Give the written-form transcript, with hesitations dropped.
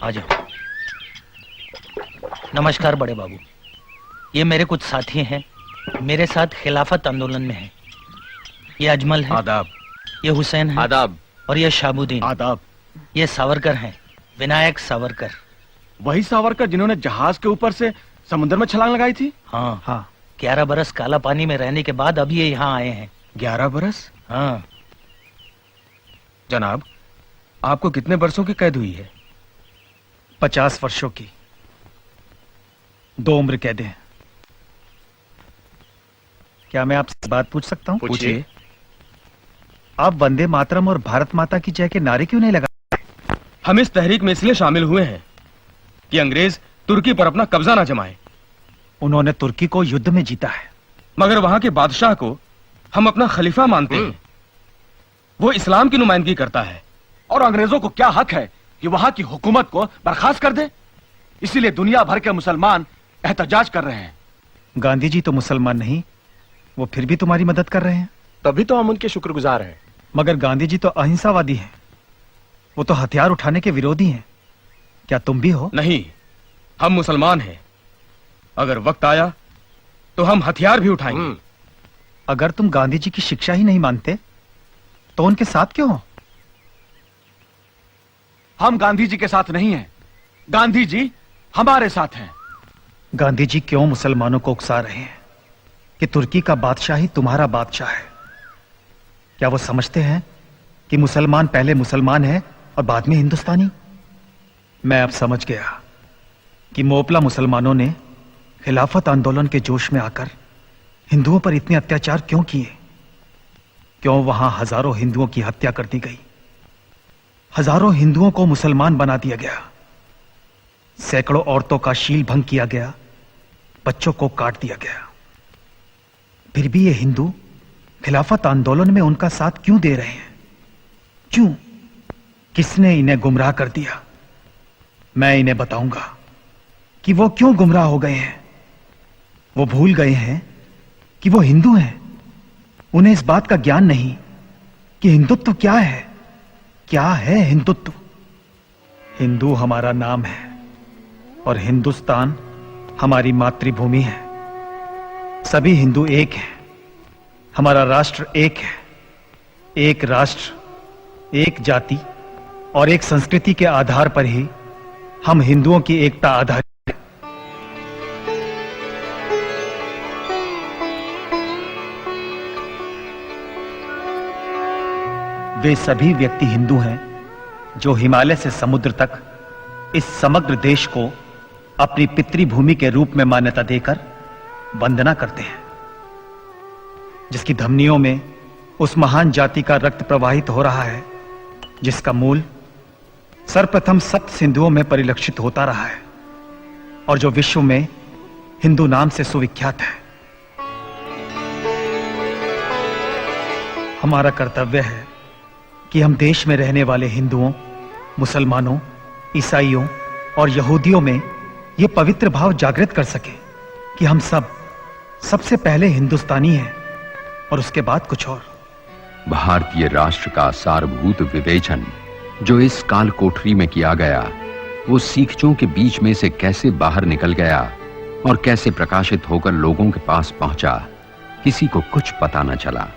आ जाओ। नमस्कार बड़े बाबू, ये मेरे कुछ साथी हैं, मेरे साथ खिलाफत आंदोलन में हैं। ये अजमल है। आदाब। ये हुसैन है। आदाब। और ये शाबुद्दीन। आदाब। ये सावरकर हैं, विनायक सावरकर। वही सावरकर जिन्होंने जहाज के ऊपर से समुद्र में छलांग लगाई थी? हाँ हाँ। 11 बरस काला पानी में रहने के बाद अब ये यहाँ आए हैं। 11 बरस? हाँ। जनाब, आपको कितने वर्षों की कैद हुई है? 50 वर्षों की। 2 उम्र कैद हैं। क्या मैं आपसे बात पूछ सकता हूँ? पूछिए। आप वंदे मातरम और भारत माता की जय के नारे क्यों नहीं लगा? हम इस तहरीक में इसलिए शामिल हुए हैं कि अंग्रेज तुर्की पर अपना कब्जा ना जमाए। उन्होंने तुर्की को युद्ध में जीता है, मगर वहां के बादशाह को हम अपना खलीफा मानते हैं। वो इस्लाम की नुमाइंदगी करता है और अंग्रेजों को क्या हक है कि वहां की हुकूमत को बर्खास्त कर दे। इसीलिए दुनिया भर के मुसलमान एहतजाज कर रहे हैं। गांधी जी तो मुसलमान नहीं, वो फिर भी तुम्हारी मदद कर रहे हैं। तभी तो हम उनके शुक्रगुजार हैं। मगर गांधी जी तो अहिंसावादी हैं, वो तो हथियार उठाने के विरोधी हैं। क्या तुम भी हो? नहीं, हम मुसलमान हैं। अगर वक्त आया तो हम हथियार भी उठाएंगे। अगर तुम गांधी जी की शिक्षा ही नहीं मानते तो उनके साथ क्यों हो? हम गांधी जी के साथ नहीं हैं, गांधी जी हमारे साथ हैं। गांधी जी क्यों मुसलमानों को उकसा रहे हैं कि तुर्की का बादशाह ही तुम्हारा बादशाह है? क्या वो समझते हैं कि मुसलमान पहले मुसलमान है और बाद में हिंदुस्तानी? मैं अब समझ गया कि मोपला मुसलमानों ने खिलाफत आंदोलन के जोश में आकर हिंदुओं पर इतने अत्याचार क्यों किए। क्यों वहां हजारों हिंदुओं की हत्या कर दी गई, हजारों हिंदुओं को मुसलमान बना दिया गया, सैकड़ों औरतों का शील भंग किया गया, बच्चों को काट दिया गया। फिर भी ये हिंदू खिलाफत आंदोलन में उनका साथ क्यों दे रहे हैं? क्यों? किसने इन्हें गुमराह कर दिया? मैं इन्हें बताऊंगा कि वो क्यों गुमराह हो गए हैं। वो भूल गए हैं कि वो हिंदू हैं। उन्हें इस बात का ज्ञान नहीं कि हिंदुत्व क्या है। क्या है हिंदुत्व? हिंदू हमारा नाम है और हिंदुस्तान हमारी मातृभूमि है। सभी हिंदू एक हैं। हमारा राष्ट्र एक है। एक राष्ट्र, एक जाति और एक संस्कृति के आधार पर ही हम हिंदुओं की एकता आधारित है। वे सभी व्यक्ति हिंदू हैं जो हिमालय से समुद्र तक इस समग्र देश को अपनी पितृभूमि के रूप में मान्यता देकर वंदना करते हैं, जिसकी धमनियों में उस महान जाति का रक्त प्रवाहित हो रहा है जिसका मूल सर्वप्रथम सप्त सिंधुओं में परिलक्षित होता रहा है और जो विश्व में हिंदू नाम से सुविख्यात है। हमारा कर्तव्य है कि हम देश में रहने वाले हिंदुओं, मुसलमानों, ईसाइयों और यहूदियों में यह पवित्र भाव जागृत कर सके कि हम सब सबसे पहले हिंदुस्तानी हैं और उसके बाद कुछ और। भारतीय राष्ट्र का सारभूत विवेचन जो इस काल कोठरी में किया गया, वो सीखचों के बीच में से कैसे बाहर निकल गया और कैसे प्रकाशित होकर लोगों के पास पहुंचा, किसी को कुछ पता न चला।